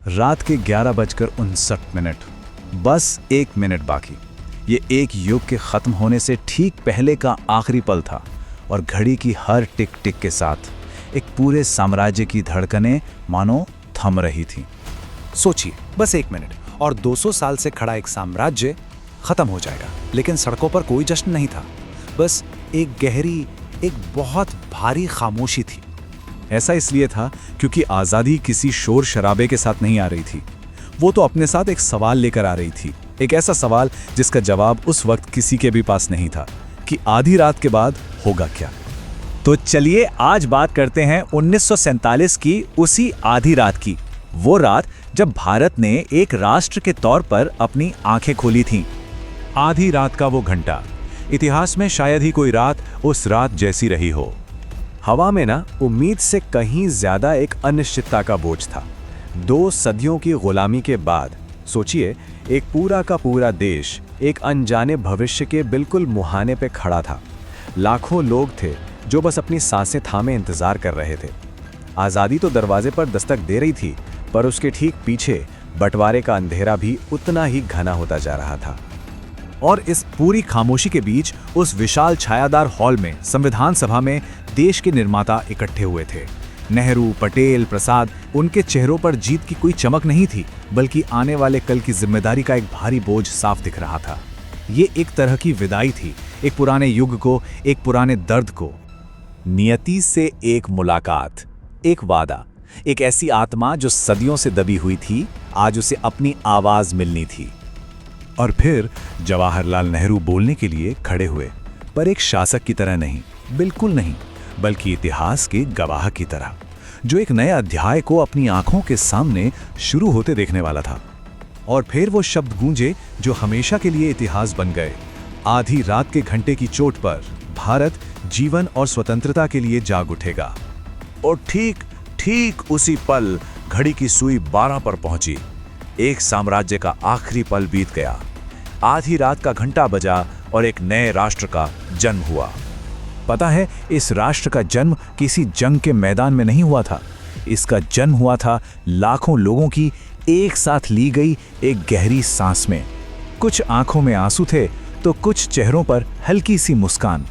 रात के 11:59। बस 1 मिनट बाकी। ये एक युग के खत्म होने से ठीक पहले का आखिरी पल था और घड़ी की हर टिक टिक के साथ एक पूरे साम्राज्य की धड़कनें मानो थम रही थीं। सोचिए, बस 1 मिनट और 200 साल से खड़ा एक साम्राज्य खत्म हो जाएगा। लेकिन सड़कों पर कोई जश्न नहीं था, बस एक गहरी, एक बहुत भारी खामोशी थी। ऐसा इसलिए था क्योंकि आज़ादी किसी शोर शराबे के साथ नहीं आ रही थी। वो तो अपने साथ एक सवाल लेकर आ रही थी, एक ऐसा सवाल जिसका जवाब उस वक्त किसी के भी पास नहीं था कि आधी रात के बाद होगा क्या। तो चलिए आज बात करते हैं 1947 की उसी आधी रात की। वो रात जब भारत ने एक राष्ट्र के तौर पर अपनी आंखें खोली थीं। आधी रात का वो घंटा, इतिहास में शायद ही कोई रात उस रात जैसी रही हो। हवा में ना उम्मीद से कहीं ज्यादा एक अनिश्चितता का बोझ था। 2 सदियों की गुलामी के बाद सोचिए, एक पूरा का पूरा देश एक अनजाने भविष्य के बिल्कुल मुहाने पे खड़ा था। लाखों लोग थे जो बस अपनी सांसें थामे इंतजार कर रहे थे। आज़ादी तो दरवाजे पर दस्तक दे रही थी, पर उसके ठीक पीछे बंटवारे का अंधेरा भी उतना ही घना होता जा रहा था। और इस पूरी खामोशी के बीच उस विशाल छायादार हॉल में, संविधान सभा में, देश के निर्माता इकट्ठे हुए थे। नेहरू, पटेल, प्रसाद, उनके चेहरों पर जीत की कोई चमक नहीं थी, बल्कि आने वाले कल की जिम्मेदारी का एक भारी बोझ साफ दिख रहा था। ये एक तरह की विदाई थी, एक पुराने युग को, एक पुराने दर्द को। नियति से एक मुलाकात, एक वादा, एक ऐसी आत्मा जो सदियों से दबी हुई थी, आज उसे अपनी आवाज मिलनी थी। और फिर जवाहरलाल नेहरू बोलने के लिए खड़े हुए, पर एक शासक की तरह नहीं, बिल्कुल नहीं, बल्कि इतिहास के गवाह की तरह, जो एक नए अध्याय को अपनी आंखों के सामने शुरू होते देखने वाला था। और फिर वो शब्द गूंजे जो हमेशा के लिए इतिहास बन गए। आधी रात के घंटे की चोट पर भारत जीवन और स्वतंत्रता के लिए जाग उठेगा। और ठीक उसी पल घड़ी की सुई 12 पर पहुंची। एक साम्राज्य का आखिरी पल बीत गया। आधी रात का घंटा बजा और एक नए राष्ट्र का जन्म हुआ। पता है, इस राष्ट्र का जन्म किसी जंग के मैदान में नहीं हुआ था। इसका जन्म हुआ था लाखों लोगों की एक साथ ली गई एक गहरी सांस में। कुछ आंखों में आंसू थे तो कुछ चेहरों पर हल्की सी मुस्कान,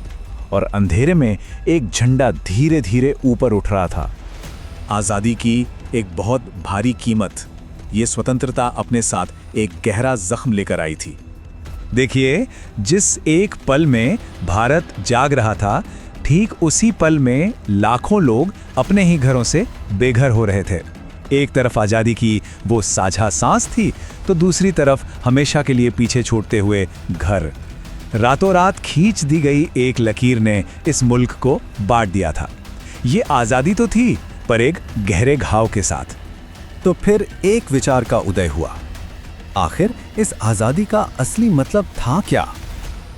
और अंधेरे में एक झंडा धीरे धीरे ऊपर उठ रहा था। आज़ादी की एक बहुत भारी कीमत, ये स्वतंत्रता अपने साथ एक गहरा जख्म लेकर आई थी। देखिए, जिस एक पल में भारत जाग रहा था, ठीक उसी पल में लाखों लोग अपने ही घरों से बेघर हो रहे थे। एक तरफ आज़ादी की वो साझा सांस थी, तो दूसरी तरफ हमेशा के लिए पीछे छोड़ते हुए घर। रातों रात खींच दी गई एक लकीर ने इस मुल्क को बांट दिया था। ये आज़ादी तो थी, पर एक गहरे घाव के साथ। तो फिर एक विचार का उदय हुआ, आखिर इस आज़ादी का असली मतलब था क्या?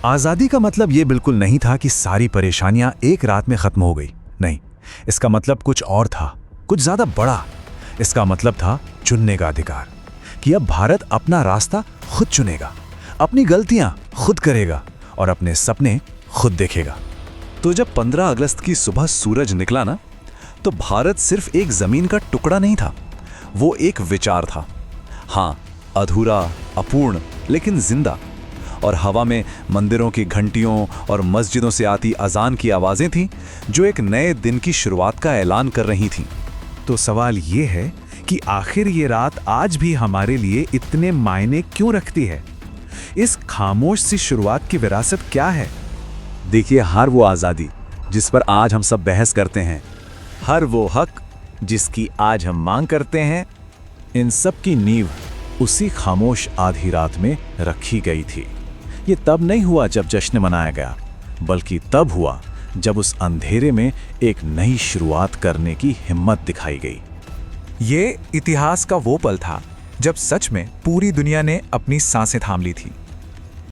आज़ादी का मतलब ये बिल्कुल नहीं था कि सारी परेशानियां एक रात में खत्म हो गई। नहीं, इसका मतलब कुछ और था, कुछ ज्यादा बड़ा। इसका मतलब था चुनने का अधिकार, कि अब भारत अपना रास्ता खुद चुनेगा, अपनी गलतियां खुद करेगा और अपने सपने खुद देखेगा। तो जब 15 अगस्त की सुबह सूरज निकला ना, तो भारत सिर्फ एक जमीन का टुकड़ा नहीं था, वो एक विचार था। हाँ, अधूरा, अपूर्ण, लेकिन जिंदा। और हवा में मंदिरों की घंटियों और मस्जिदों से आती अजान की आवाजें थीं, जो एक नए दिन की शुरुआत का ऐलान कर रही थीं। तो सवाल ये है कि आखिर ये रात आज भी हमारे लिए इतने मायने क्यों रखती है? इस खामोश सी शुरुआत की विरासत क्या है? देखिए, हर वो आज़ादी जिस पर आज हम सब बहस करते हैं, हर वो हक जिसकी आज हम मांग करते हैं, इन सब की नींव उसी खामोश आधी रात में रखी गई थी। ये तब नहीं हुआ जब जश्न मनाया गया, बल्कि तब हुआ जब उस अंधेरे में एक नई शुरुआत करने की हिम्मत दिखाई गई। ये इतिहास का वो पल था जब सच में पूरी दुनिया ने अपनी सांसें थाम ली थी।